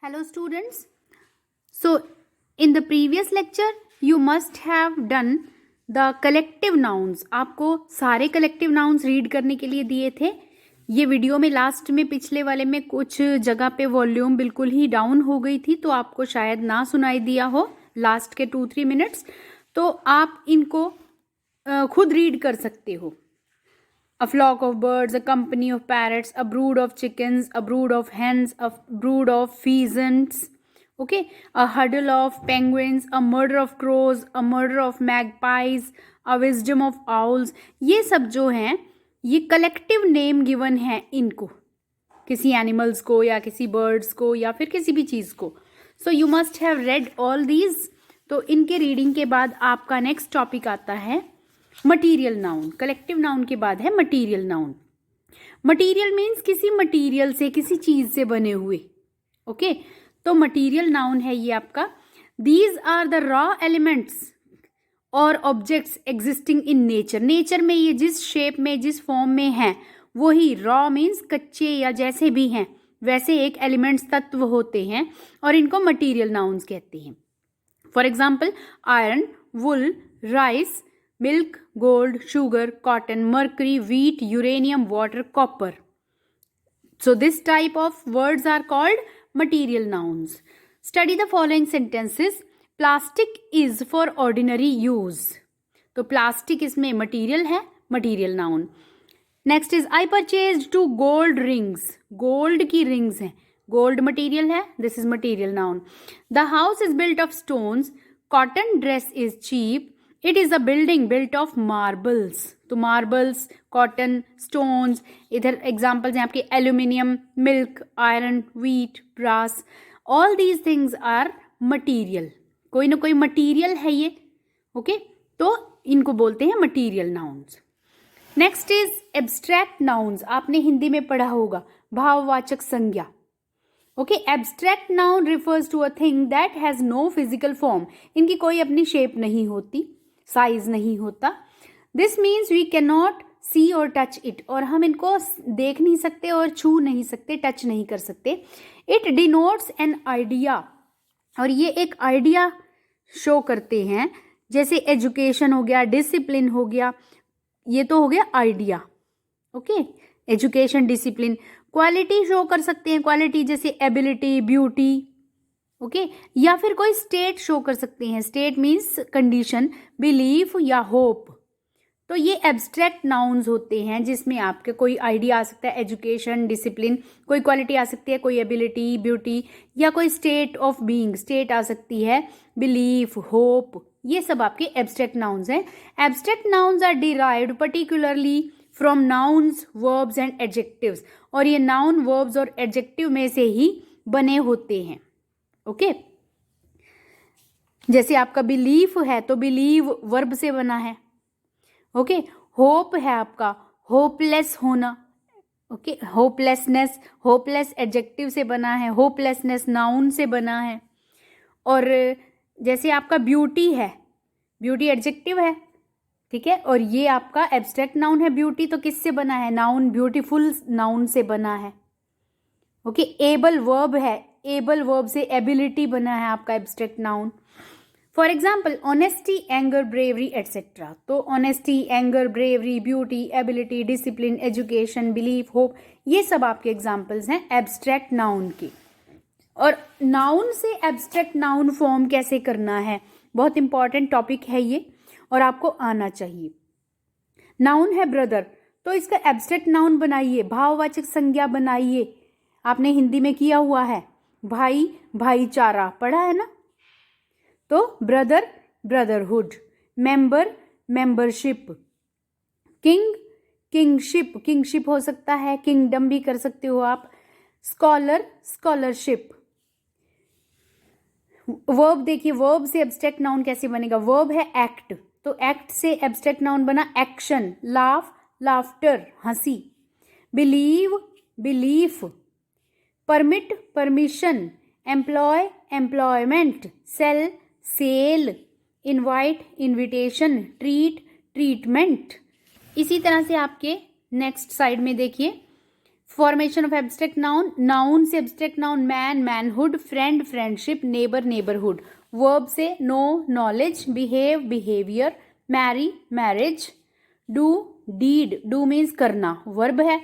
Hello students. So in the previous lecture you must have done the collective nouns. आपको सारे collective nouns read करने के लिए दिए थे. ये वीडियो में लास्ट में पिछले वाले में कुछ जगह पे वॉल्यूम बिल्कुल ही डाउन हो गई थी तो आपको शायद ना सुनाई दिया हो लास्ट के 2-3 मिनट्स. तो आप इनको खुद रीड कर सकते हो. A flock of birds, a company of parrots, a brood of chickens, a brood of hens, a brood of pheasants, okay, a huddle of penguins, a murder of crows, a murder of magpies, a wisdom of owls. ये सब जो हैं ये collective name given है इनको, किसी animals को या किसी बर्ड्स को या फिर किसी भी चीज़ को. So you must have read all these. तो इनके रीडिंग के बाद आपका नेक्स्ट टॉपिक आता है मटीरियल नाउन. कलेक्टिव नाउन के बाद है मटीरियल नाउन. मटीरियल मीन्स किसी मटीरियल से, किसी चीज से बने हुए. ओके तो मटीरियल नाउन है ये आपका. These are the raw elements और objects existing in nature. Nature में ये जिस शेप में जिस फॉर्म में है वही. रॉ मीन्स कच्चे या जैसे भी हैं वैसे एक एलिमेंट्स तत्व होते हैं और इनको मटीरियल नाउन्स कहते हैं. For example iron, wool, rice, milk, gold, sugar, cotton, mercury, wheat, uranium, water, copper. So this type of words are called material nouns. Study the following sentences. Plastic is for ordinary use. तो plastic इसमें material है, material noun. Next is I purchased 2 gold rings. Gold की rings हैं. Gold material है. This is material noun. The house is built of stones. Cotton dress is cheap. It is a building built of marbles. तो marbles, cotton, stones. इधर examples हैं आपके aluminium, milk, iron, wheat, brass. All these things are material. कोई ना कोई material है ये. Okay? तो इनको बोलते हैं material nouns. Next is abstract nouns. आपने हिंदी में पढ़ा होगा भाववाचक संज्ञा. Okay, abstract noun refers to a thing that has no physical form. इनकी कोई अपनी shape नहीं होती, साइज नहीं होता. This means we can not see और टच इट. और हम इनको देख नहीं सकते और छू नहीं सकते, टच नहीं कर सकते. It denotes an idea. और ये एक आइडिया शो करते हैं. जैसे एजुकेशन हो गया, डिसिप्लिन हो गया, ये तो हो गया idea. Okay education, discipline. Quality show कर सकते हैं, क्वालिटी जैसे एबिलिटी, ब्यूटी. ओके या फिर कोई स्टेट शो कर सकते हैं. स्टेट मीन्स कंडीशन, बिलीफ या होप. तो ये एब्स्ट्रैक्ट नाउन्स होते हैं जिसमें आपके कोई आइडिया आ सकता है, एजुकेशन, डिसिप्लिन. कोई क्वालिटी आ सकती है, कोई एबिलिटी, ब्यूटी या कोई स्टेट ऑफ बीइंग, स्टेट आ सकती है, बिलीफ, होप. ये सब आपके एब्स्ट्रैक्ट नाउन्स हैं. Abstract nouns are derived particularly from nouns, verbs and adjectives. और ये नाउन, वर्ब्स और एडजेक्टिव में से ही बने होते हैं. ओके जैसे आपका बिलीफ है तो बिलीव वर्ब से बना है. ओके होप है आपका होपलेस होना. ओके होपलेसनेस, होपलेस एडजेक्टिव से बना है, होपलेसनेस नाउन से बना है. और जैसे आपका ब्यूटी है, ब्यूटी एडजेक्टिव है, ठीक है. और ये आपका एब्स्ट्रैक्ट नाउन है ब्यूटी, तो किससे बना है? नाउन, ब्यूटीफुल नाउन से बना है. ओके एबल वर्ब है, एबल वर्ब से एबिलिटी बना है आपका abstract noun. For example honesty, anger, bravery etcetera. तो honesty, anger, bravery, beauty, ability, discipline, education, belief, hope, ये सब आपके एग्जाम्पल्स हैं एब्स्ट्रैक्ट नाउन के. और नाउन से एब्स्ट्रैक्ट नाउन फॉर्म कैसे करना है, बहुत इंपॉर्टेंट टॉपिक है ये और आपको आना चाहिए. नाउन है ब्रदर, तो इसका एब्स्ट्रैक्ट नाउन बनाइए, भाववाचक संज्ञा बनाइए. आपने हिंदी में किया हुआ है. भाई, भाईचारा पढ़ा है ना. तो brother, brotherhood. Member, membership. King, kingship. Kingship हो सकता है, किंगडम भी कर सकते हो आप. Scholar, scholarship. वर्ब देखिए, वर्ब से एब्स्ट्रैक्ट नाउन कैसे बनेगा. वर्ब है एक्ट, तो एक्ट से एब्स्ट्रैक्ट नाउन बना एक्शन. लाफ, लाफ्टर, हंसी. Believe, belief. Permit, permission. Employ, employment. Sell, sale. Invite, invitation. Treat, treatment. इसी तरह से आपके नेक्स्ट साइड में देखिए formation of abstract noun, noun से abstract noun man manhood, friend friendship, neighbour neighbourhood, verb से know knowledge, behave behaviour, marry marriage, do deed, do means करना verb है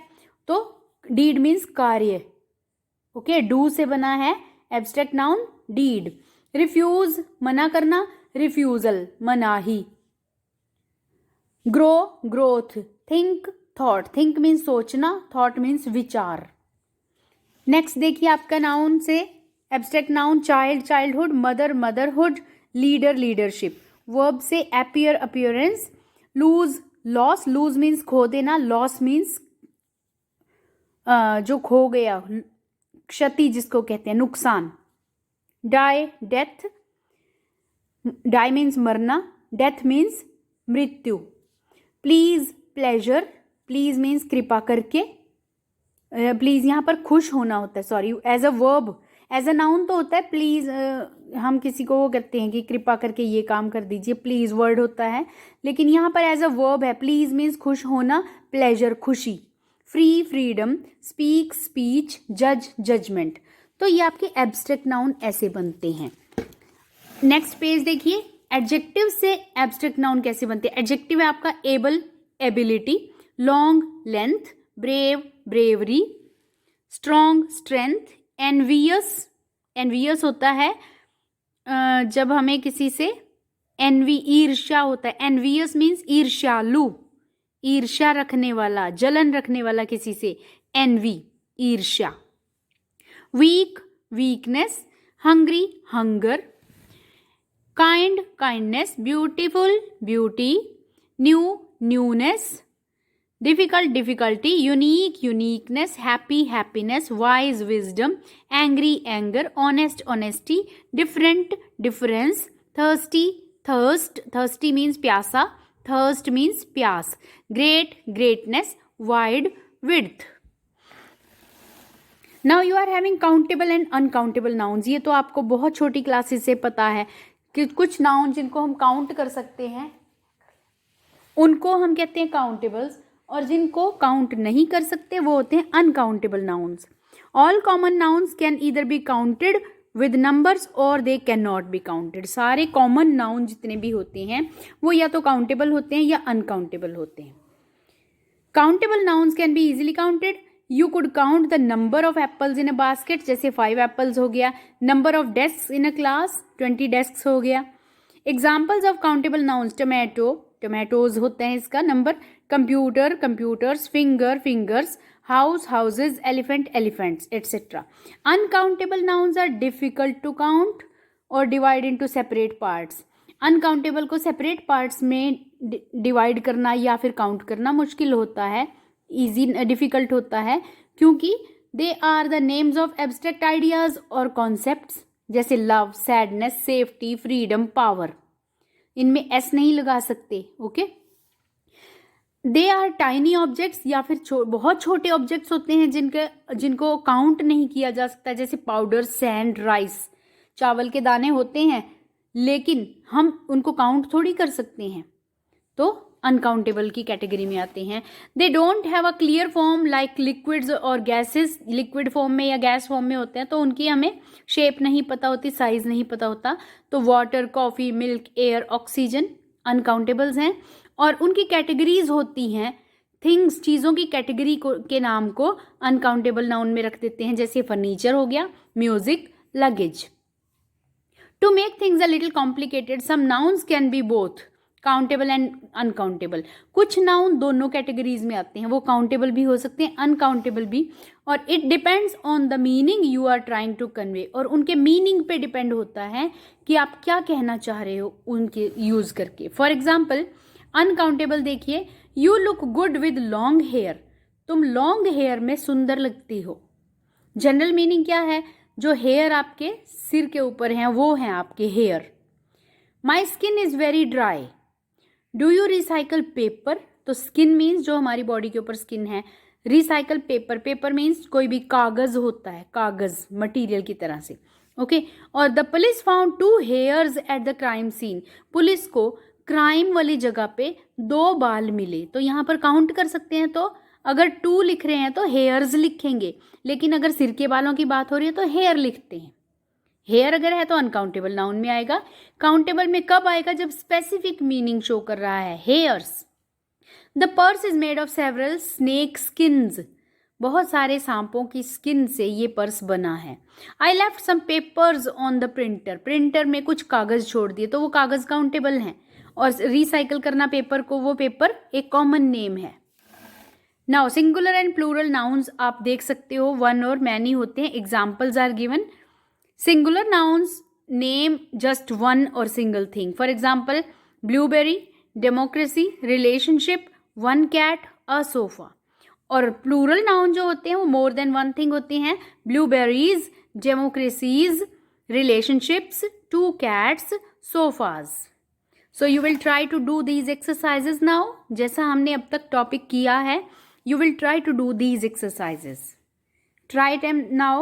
तो डीड मीन्स कार्य, ओके, डू से बना है एब्स्ट्रैक्ट नाउन डीड। रिफ्यूज मना करना, रिफ्यूजल मनाही। Grow growth, think thought, think means सोचना, थॉट मीन्स विचार। नेक्स्ट देखिए आपका नाउन से abstract noun child childhood, mother motherhood, leader leadership. Verb से appear appearance, lose loss, lose means खो देना, लॉस मीन्स जो खो गया, क्षति जिसको कहते हैं, नुकसान। डाई डेथ, डाई मीन्स मरना, डेथ मीन्स मृत्यु। प्लीज प्लेजर, प्लीज मीन्स कृपा करके, प्लीज यहाँ पर खुश होना होता है, sorry, as a verb, as a noun तो होता है प्लीज, हम किसी को वो करते हैं कि कृपा करके ये काम कर दीजिए, प्लीज वर्ड होता है, लेकिन यहाँ पर एज अ वर्ब है। प्लीज मीन्स खुश होना, प्लेजर खुशी। फ्री फ्रीडम, स्पीक स्पीच, जज जजमेंट। तो ये आपके एब्स्ट्रैक्ट नाउन ऐसे बनते हैं। नेक्स्ट पेज देखिए, एडजेक्टिव से एब्स्ट्रैक्ट नाउन कैसे बनते हैं। एडजेक्टिव है आपका able ability, long length, brave bravery, strong strength, envious, envious होता है जब हमें किसी से एनवी ईर्ष्या होता है, एनवियस मीन्स ईर्ष्यालु, ईर्ष्या रखने वाला, जलन रखने वाला किसी से, एनवी ईर्ष्या। Weak weakness, hungry hunger, kind kindness, beautiful beauty, new newness, difficult difficulty, unique uniqueness, happy happiness, wise wisdom, angry anger, honest honesty, different difference, thirsty thirst, thirsty means प्यासा, थर्स्ट मीन्स प्यास, great greatness, wide width. Now you are having countable and uncountable nouns. ये तो आपको बहुत छोटी classes से पता है कि कुछ नाउन जिनको हम काउंट कर सकते हैं उनको हम कहते हैं काउंटेबल्स, और जिनको काउंट नहीं कर सकते वो होते हैं uncountable nouns. All common nouns can either be counted with numbers और they can not be counted. सारे कॉमन नाउन जितने भी होते हैं वो या तो काउंटेबल होते हैं या अनकाउंटेबल होते हैं। Countable nouns can be easily counted. You could count the number of apples in a basket, जैसे 5 एप्पल्स हो गया। Number of desk in a class, 20 desk हो गया। Examples of countable nouns, tomato tomatoes होते हैं इसका number, computer computers, finger fingers, house houses, elephant elephants, etcetera. Uncountable nouns are difficult to count और divide into separate parts. Uncountable को separate parts में divide करना या फिर काउंट करना मुश्किल होता है, इजी डिफिकल्ट होता है, क्योंकि they are the names of abstract ideas और कॉन्सेप्ट्स, जैसे love, sadness, safety, freedom, power. इनमें एस नहीं लगा सकते, okay. They are tiny objects, या फिर बहुत छोटे ऑब्जेक्ट्स होते हैं जिनको काउंट नहीं किया जा सकता, जैसे पाउडर, सैंड, राइस। चावल के दाने होते हैं लेकिन हम उनको काउंट थोड़ी कर सकते हैं, तो अनकाउंटेबल की कैटेगरी में आते हैं। They don't have a clear form like liquids और गैसेस, लिक्विड फॉर्म में या गैस फॉर्म में होते हैं तो उनकी हमें शेप नहीं पता होती, साइज नहीं पता होता। तो water, coffee, milk, air, oxygen uncountables हैं, और उनकी कैटेगरीज होती हैं। थिंग्स, चीज़ों की कैटेगरी के नाम को अनकाउंटेबल नाउन में रख देते हैं, जैसे फर्नीचर हो गया, music, luggage. To make things a little complicated, some nouns can be both countable and uncountable. कुछ नाउन दोनों कैटेगरीज में आते हैं, वो काउंटेबल भी हो सकते हैं, अनकाउंटेबल भी, और it depends on the meaning you are trying to convey, और उनके मीनिंग पे डिपेंड होता है कि आप क्या कहना चाह रहे हो उनके यूज करके। फॉर एग्जाम्पल अनकाउंटेबल देखिए, you look good with long hair, तुम लॉन्ग हेयर में सुंदर लगती हो। जनरल मीनिंग क्या है, जो हेयर आपके सिर के ऊपर हैं वो हैं आपके hair. My skin is very dry, do you recycle paper, तो स्किन मीन्स जो हमारी बॉडी के ऊपर स्किन है, रिसाइकल पेपर, पेपर मीन्स कोई भी कागज होता है, कागज मटीरियल की तरह से, ओके। और the police found 2 hairs at the crime scene, police को क्राइम वाली जगह पे 2 बाल मिले, तो यहाँ पर काउंट कर सकते हैं, तो अगर टू लिख रहे हैं तो हेयर्स लिखेंगे, लेकिन अगर सिर के बालों की बात हो रही है तो हेयर लिखते हैं। हेयर अगर है तो अनकाउंटेबल नाउन में आएगा। काउंटेबल में कब आएगा? जब स्पेसिफिक मीनिंग शो कर रहा है, hairs. The purse is made of several snake skins, बहुत सारे सांपों की स्किन से ये पर्स बना है। I left some papers on the printer, printer में कुछ कागज छोड़ दिए, तो वो कागज काउंटेबल हैं। और रिसाइकल करना पेपर को, वो पेपर एक कॉमन नेम है। Now singular and plural nouns आप देख सकते हो, वन और मैनी होते हैं। Examples are given. Singular nouns name just one और single thing. For example blueberry, democracy, relationship, one cat, a sofa. और प्लूरल नाउन जो होते हैं वो मोर देन वन थिंग होते हैं। Blueberries, democracies, relationships, two cats, sofas. So you will try to do these exercises now. जैसा हमने अब तक टॉपिक किया है, you will try to do these exercises. Try them now.